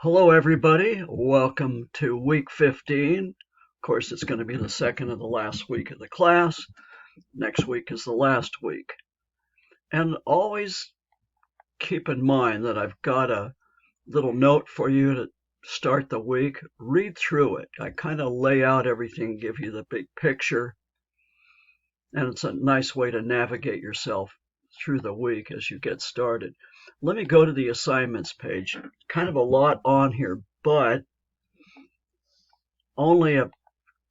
Hello, everybody. Welcome to week 15. Of course, it's going to be the second of the last week of the class. Next week is the last week. And always keep in mind that I've got a little note for you to start the week. Read through it. I kind of lay out everything, give you the big picture. And it's a nice way to navigate yourself through the week as you get started. Let me go to the assignments page. Kind of a lot on here, but only a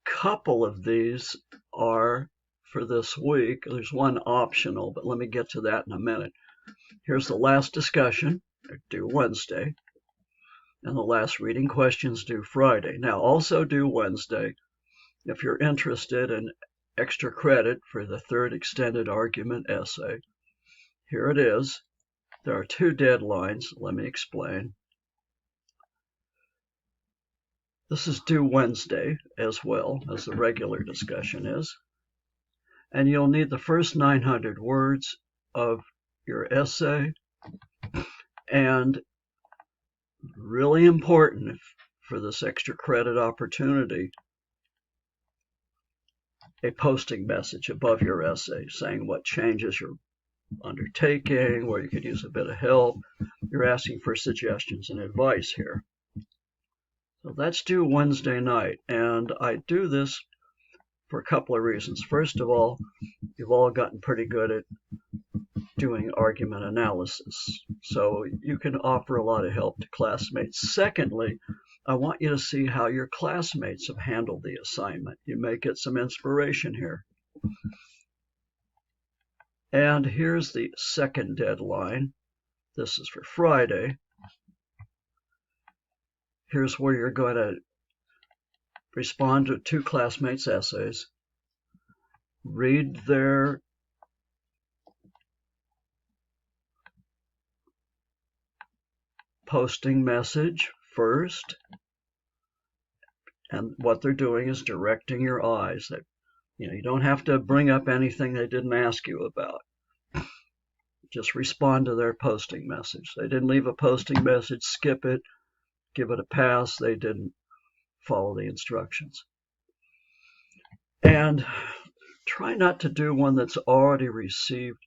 couple of these are for this week. There's one optional, but let me get to that in a minute. Here's the last discussion, due Wednesday, and the last reading questions due Friday. Now, also due Wednesday, if you're interested in extra credit for the third extended argument essay. Here it is. There are two deadlines. Let me explain. This is due Wednesday as well as the regular discussion is. And you'll need the first 900 words of your essay. And really important for this extra credit opportunity, a posting message above your essay saying what changes you're undertaking, where you could use a bit of help. You're asking for suggestions and advice here. So that's due Wednesday night, and I do this for a couple of reasons. First of all, you've all gotten pretty good at doing argument analysis, so you can offer a lot of help to classmates. Secondly, I want you to see how your classmates have handled the assignment. You may get some inspiration here. And here's the second deadline. This is for Friday. Here's where you're going to respond to two classmates' essays, read their posting message first, and what they're doing is directing your eyes. You don't have to bring up anything they didn't ask you about. Just respond to their posting message. They didn't leave a posting message, skip it, give it a pass. They didn't follow the instructions. And try not to do one that's already received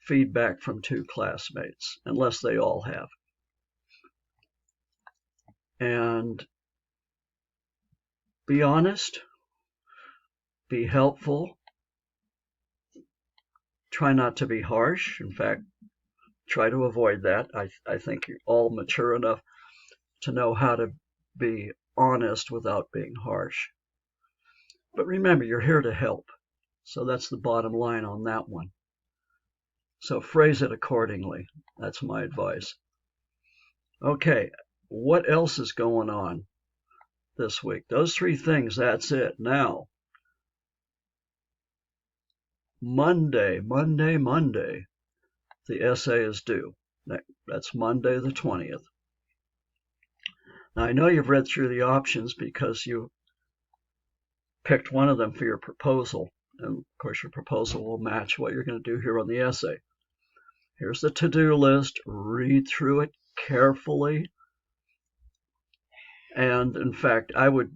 feedback from two classmates, unless they all have. And be honest, be helpful, try not to be harsh. In fact, try to avoid that. I think you're all mature enough to know how to be honest without being harsh. But remember, you're here to help. So that's the bottom line on that one. So phrase it accordingly. That's my advice. Okay, what else is going on this week? Those three things, that's it. Now, Monday, the essay is due. That's Monday the 20th. Now, I know you've read through the options because you picked one of them for your proposal. And of course, your proposal will match what you're going to do here on the essay. Here's the to-do list. Read through it carefully. And in fact, I would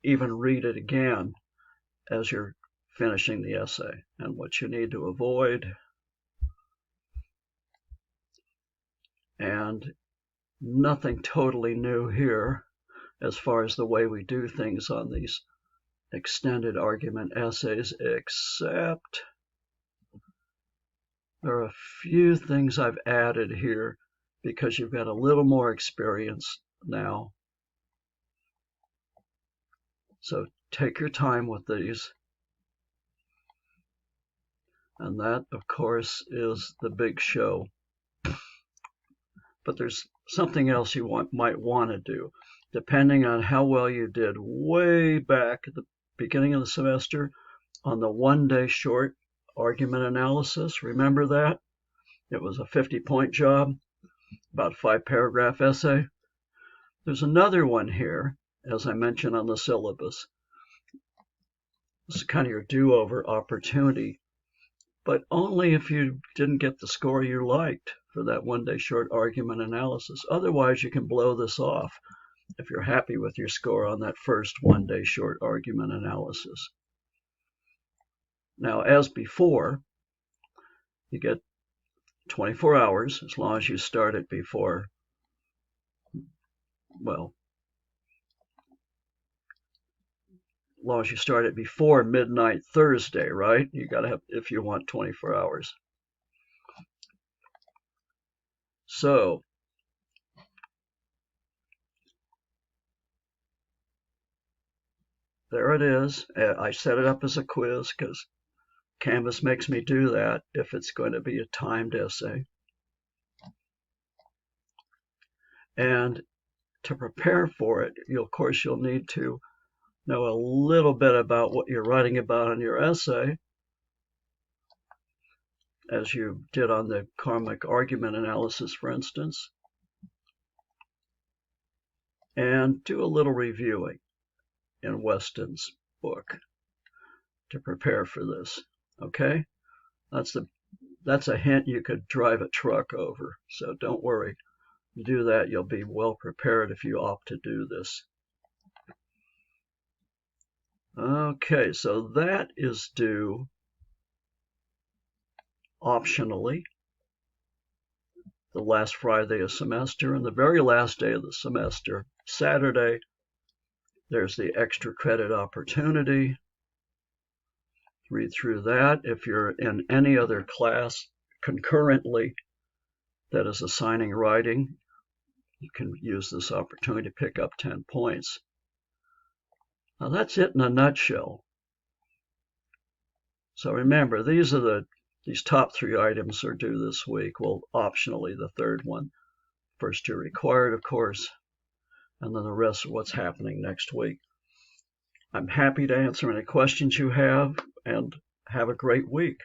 even read it again as you're finishing the essay and what you need to avoid. And nothing totally new here as far as the way we do things on these extended argument essays, except there are a few things I've added here because you've got a little more experience now. So take your time with these. And that, of course, is the big show. But there's something else you might want to do. Depending on how well you did way back at the beginning of the semester on the one-day short argument analysis. Remember that? It was a 50-point job, about a 5-paragraph essay. There's another one here, as I mentioned on the syllabus. This is kind of your do-over opportunity, but only if you didn't get the score you liked for that one-day short argument analysis. Otherwise, you can blow this off if you're happy with your score on that first one-day short argument analysis. Now, as before, you get 24 hours as long as you start it before, well, as long as you start it before midnight Thursday, right? You got to have, if you want 24 hours. So, there it is. I set it up as a quiz because Canvas makes me do that if it's going to be a timed essay. And to prepare for it, of course, you'll need to know a little bit about what you're writing about in your essay, as you did on the karmic argument analysis, for instance, and do a little reviewing in Weston's book to prepare for this. Okay, that's a hint you could drive a truck over, so don't worry. You do that, you'll be well prepared if you opt to do this. Okay, so that is due optionally the last Friday of semester, and the very last day of the semester, Saturday, there's the extra credit opportunity. Read through that. If you're in any other class concurrently that is assigning writing, you can use this opportunity to pick up 10 points. Now that's it in a nutshell. So remember, these top 3 items are due this week. Well, optionally, the third one. First 2 required, of course, and then the rest of what's happening next week. I'm happy to answer any questions you have, and have a great week.